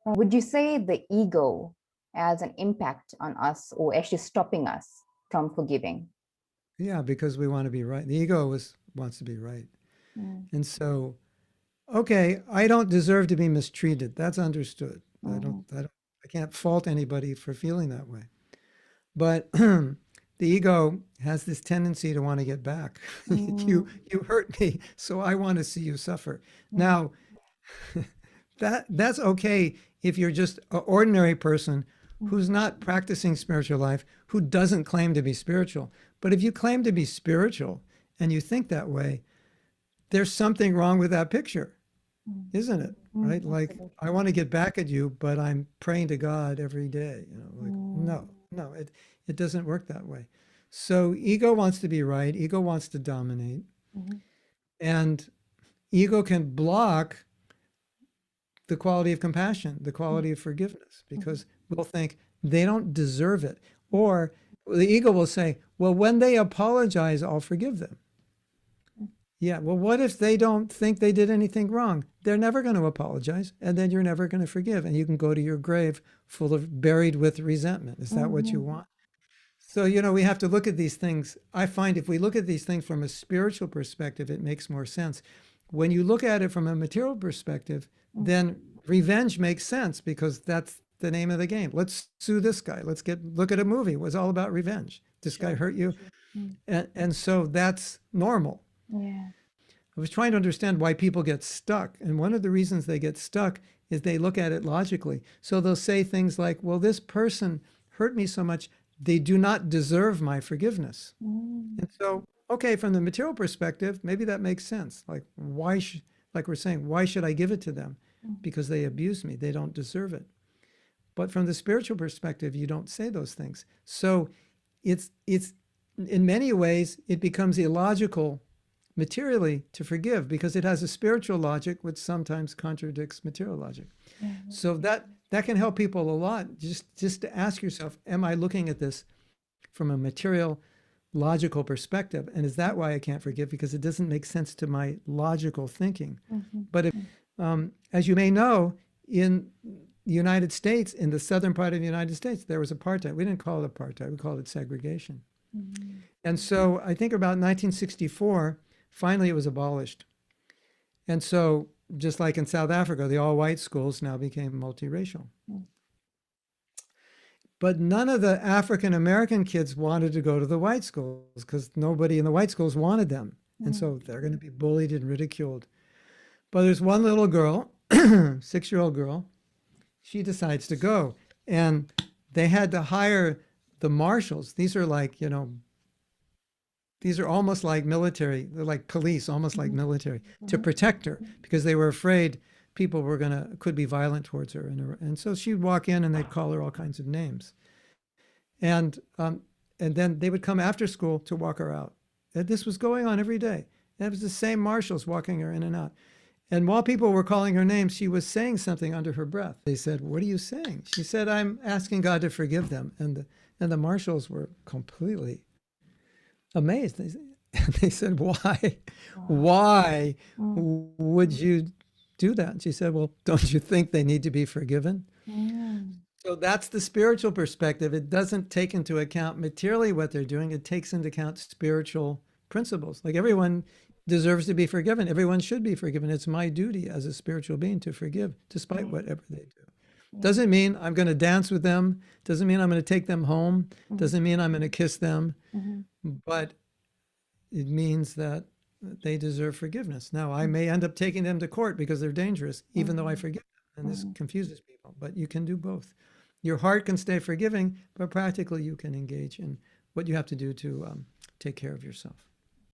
Would you say the ego has an impact on us or actually stopping us from forgiving? Yeah, because we want to be right. The ego wants to be right. Mm, And so, okay, I don't deserve to be mistreated. That's understood. mhm, I can't fault anybody for feeling that way. But the ego has this tendency to want to get back. mm, You hurt me, so I want to see you suffer. mm, Now, that's okay if you're just an ordinary person mm, who's not practicing spiritual life, who doesn't claim to be spiritual. But if you claim to be spiritual and you think that way, there's something wrong with that picture, mm, isn't it? Right? Like, I absolutely. want to get back at you, but I'm praying to God every day. Like, Mm, no, it doesn't work that way. So ego wants to be right, ego wants to dominate, mhm, and ego can block the quality of compassion, the mm, quality of forgiveness, mhm, because we'll think they don't deserve it. Or the ego will say, well, when they apologize, I'll forgive them. mm, Yeah, well, what if they don't think they did anything wrong? They're never going to apologize, and then you're never going to forgive, and you can go to your grave full of buried with resentment. Is that what you mhm, want? So, we have to look at these things. I find if we look at these things from a spiritual perspective, it makes more sense. When you look at it from a material perspective, mm, then revenge makes sense because that's the name of the game. Let's sue this guy. Look at a movie. It was all about revenge. This guy sure. hurt you. Mm, And so that's normal. yeah. I was trying to understand why people get stuck. And one of the reasons they get stuck is they look at it logically. So they'll say things like, well, this person hurt me so much, they do not deserve my forgiveness. Mm, And so, okay, from the material perspective, maybe that makes sense. Like we're saying, why should I give it to them? mm, Because they abused me, they don't deserve it. But from the spiritual perspective, you don't say those things. So it's in many ways, it becomes illogical materially to forgive because it has a spiritual logic which sometimes contradicts material logic. yeah. So that can help people a lot. Just to ask yourself, am I looking at this from a material logical perspective? And is that why I can't forgive? Because it doesn't make sense to my logical thinking. Mhm, But if, as you may know, in the United States, in the southern part of the United States, there was apartheid. We didn't call it apartheid, we called it segregation. mhm, And so I think about 1964, finally it was abolished. And so, just like in South Africa, the all white schools now became multiracial. mm, But none of the African American kids wanted to go to the white schools because nobody in the white schools wanted them. And mm, so they're going to be bullied and ridiculed. But there's one little girl, 6-year-old girl, she decides to go. And they had to hire the marshals. These are like, these are almost like military. They're like police, almost like mhm, military, to mhm, protect her because they were afraid people could be violent towards her. And so she'd walk in and they'd call her all kinds of names. And, um, and then they would come after school to walk her out. And this was going on every day. And it was the same marshals walking her in and out. And while people were calling her names, she was saying something under her breath. They said, "What are you saying?" She said, "I'm asking God to forgive them." And the marshals were completely amazed. They said, "Why? wow, Why mm, would you do that?" And she said, "Well, don't you think they need to be forgiven?" mm, So that's the spiritual perspective. It doesn't take into account materially what they're doing. It takes into account spiritual principles. Like everyone deserves to be forgiven. Everyone should be forgiven. It's my duty as a spiritual being to forgive, despite yeah, whatever they do. yeah, Doesn't mean I'm going to dance with them. Doesn't mean I'm going to take them home. mhm, Doesn't mean I'm going to kiss them. mhm, But it means that they deserve forgiveness. Now, I mm, may end up taking them to court because they're dangerous, even though I mhm, forgive them. And this mhm. confuses people, but you can do both. Your heart can stay forgiving, but practically you can engage in what you have to do to take care of yourself.